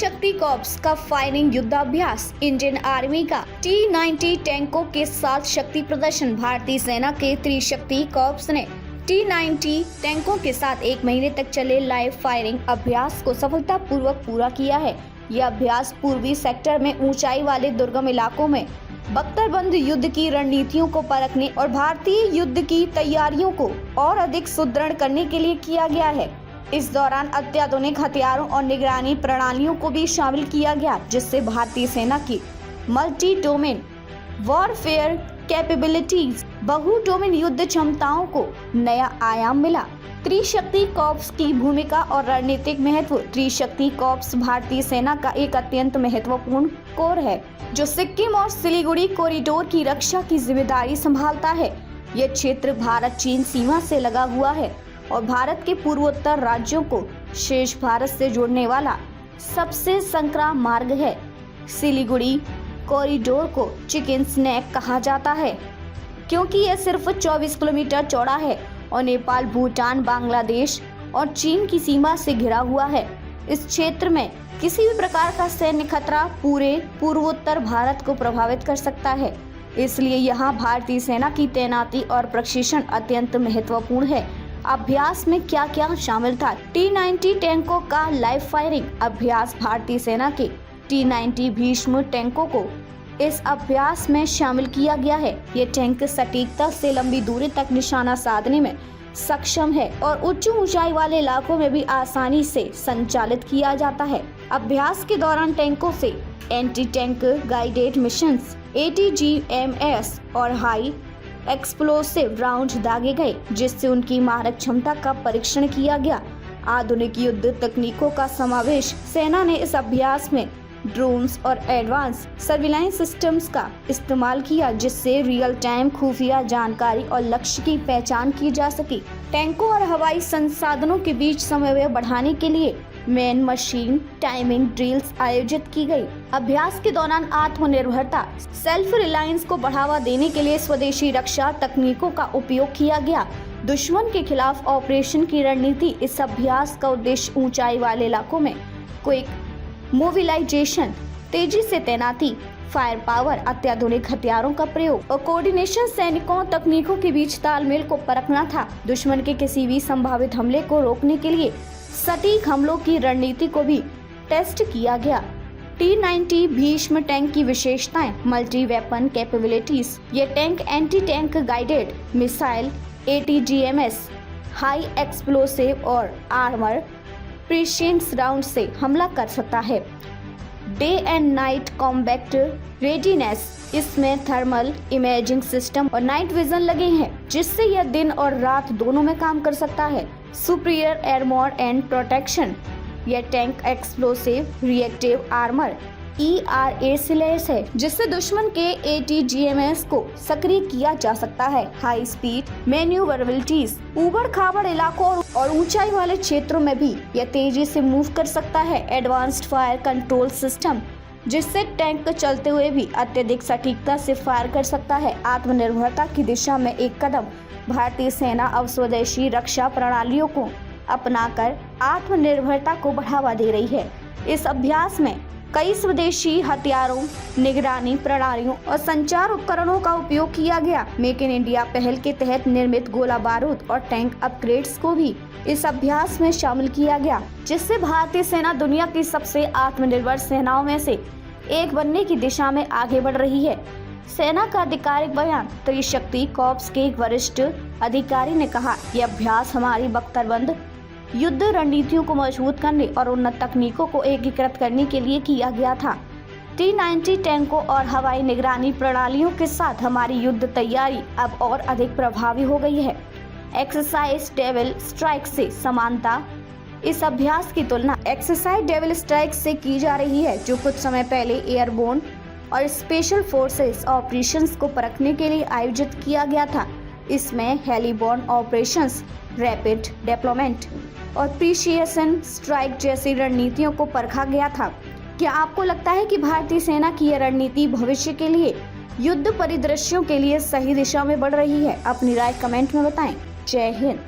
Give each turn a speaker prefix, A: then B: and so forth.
A: त्रिशक्ति corps का firing युद्धाभ्यास। Indian army का T-90 टैंकों के साथ शक्ति प्रदर्शन। भारतीय सेना के त्रिशक्ति कॉर्प्स ने T-90 टैंकों के साथ 1 महीने तक चले लाइव फायरिंग अभ्यास को सफलतापूर्वक पूरा किया है। यह अभ्यास पूर्वी सेक्टर में ऊंचाई वाले दुर्गम इलाकों में बख्तरबंद युद्ध की रणनीतियों को परखने और भारतीय युद्ध की तैयारियों को और अधिक सुदृढ़ करने के लिए किया गया है। इस दौरान अत्याधुनिक हथियारों और निगरानी प्रणालियों को भी शामिल किया गया, जिससे भारतीय सेना की मल्टी डोमेन वॉरफेयर कैपेबिलिटीज बहु डोमेन युद्ध क्षमताओं को नया आयाम मिला। त्रिशक्ति कॉर्प्स की भूमिका और रणनीतिक महत्व। त्रिशक्ति कॉर्प्स भारतीय सेना का एक अत्यंत महत्वपूर्ण कोर है, जो सिक्किम और सिलीगुड़ी कॉरिडोर की रक्षा की जिम्मेदारी संभालता है। यह क्षेत्र भारत चीन सीमा से लगा हुआ है और भारत के पूर्वोत्तर राज्यों को शेष भारत से जोड़ने वाला सबसे संकरा मार्ग है। सिलीगुड़ी कॉरिडोर को चिकन स्नैक कहा जाता है, क्योंकि यह सिर्फ 24 किलोमीटर चौड़ा है और नेपाल, भूटान, बांग्लादेश और चीन की सीमा से घिरा हुआ है। इस क्षेत्र में किसी भी प्रकार का सैन्य खतरा पूरे पूर्वोत्तर भारत को प्रभावित कर सकता है, इसलिए यहाँ भारतीय सेना की तैनाती और प्रशिक्षण अत्यंत महत्वपूर्ण है। अभ्यास में क्या क्या शामिल था? T-90 टैंकों का लाइव फायरिंग अभ्यास। भारतीय सेना के T-90 भीष्म टैंकों को इस अभ्यास में शामिल किया गया है। ये टैंक सटीकता से लंबी दूरी तक निशाना साधने में सक्षम है और उच्च ऊंचाई वाले इलाकों में भी आसानी से संचालित किया जाता है। अभ्यास के दौरान टैंकों से anti tank guided missions ATGMS और हाई एक्सप्लोसिव राउंड दागे गए, जिससे उनकी मारक क्षमता का परीक्षण किया गया। आधुनिक युद्ध तकनीकों का समावेश। सेना ने इस अभ्यास में ड्रोन्स और एडवांस सर्विलांस सिस्टम्स का इस्तेमाल किया, जिससे रियल टाइम खुफिया जानकारी और लक्ष्य की पहचान की जा सकी। टैंकों और हवाई संसाधनों के बीच समन्वय बढ़ाने के लिए मैन मशीन टाइमिंग ड्रिल्स आयोजित की गई। अभ्यास के दौरान आत्मनिर्भरता सेल्फ रिलायंस को बढ़ावा देने के लिए स्वदेशी रक्षा तकनीकों का उपयोग किया गया। दुश्मन के खिलाफ ऑपरेशन की रणनीति। इस अभ्यास का उद्देश्य ऊंचाई वाले इलाकों में क्विक मोबिलाइजेशन, तेजी से तैनाती, फायर पावर, अत्याधुनिक हथियारों का प्रयोग और कोऑर्डिनेशन, सैनिकों तकनीकों के बीच तालमेल को परखना था। दुश्मन के किसी भी संभावित हमले को रोकने के लिए सटीक हमलों की रणनीति को भी टेस्ट किया गया। T-90 भीष्म टैंक की विशेषताएं। Multi weapon capabilities. ये tank anti tank guided missile ATGMS, high explosive और आर्मर प्रिसिशन राउंड से हमला कर सकता है। Day and night combat readiness. इसमें थर्मल इमेजिंग सिस्टम और नाइट विजन लगे हैं, जिससे यह दिन और रात दोनों में काम कर सकता है। Superior armour and protection. यह tank explosive reactive armour ERA से लैस है, जिससे दुश्मन के ATGMS को सक्रिय किया जा सकता है। High speed manoeuvrabilities. उबड़ खाबड़ इलाकों और ऊंचाई वाले क्षेत्रों में भी यह तेजी से मूव कर सकता है। एडवांस्ड फायर कंट्रोल सिस्टम, जिससे टैंक चलते हुए भी अत्यधिक सटीकता से फायर कर सकता है। आत्मनिर्भरता की दिशा में एक कदम। भारतीय सेना अब स्वदेशी रक्षा प्रणालियों को अपनाकर आत्मनिर्भरता को बढ़ावा दे रही है। इस अभ्यास में कई स्वदेशी हथियारों, निगरानी प्रणालियों और संचार उपकरणों का उपयोग किया गया। मेक इन इंडिया पहल के तहत निर्मित गोला बारूद और टैंक अपग्रेड्स को भी इस अभ्यास में शामिल किया गया, जिससे भारतीय सेना दुनिया की सबसे आत्मनिर्भर सेनाओं में से एक बनने की दिशा में आगे बढ़ रही है। सेना का आधिकारिक बयान। त्रिशक्ति कॉर्प्स के एक वरिष्ठ अधिकारी ने कहा, यह अभ्यास हमारी बख्तरबंद युद्ध रणनीतियों को मजबूत करने और उन्नत तकनीकों को एकीकृत करने के लिए किया गया था। T-90 टैंकों और हवाई निगरानी प्रणालियों के साथ हमारी युद्ध तैयारी अब और अधिक प्रभावी हो गई है। एक्सरसाइज डेविल स्ट्राइक से समानता। इस अभ्यास की तुलना एक्सरसाइज डेविल स्ट्राइक से की जा रही है, जो कुछ समय पहले एयरबोर्न और स्पेशल फोर्सेस ऑपरेशंस को परखने के लिए आयोजित किया गया था। इसमें हेलीबोर्न ऑपरेशंस, रैपिड डिप्लॉयमेंट और प्रिसिशन स्ट्राइक जैसी रणनीतियों को परखा गया था। क्या आपको लगता है कि भारतीय सेना की यह रणनीति भविष्य के लिए युद्ध परिदृश्यों के लिए सही दिशा में बढ़ रही है? अपनी राय कमेंट में बताएं। जय हिंद।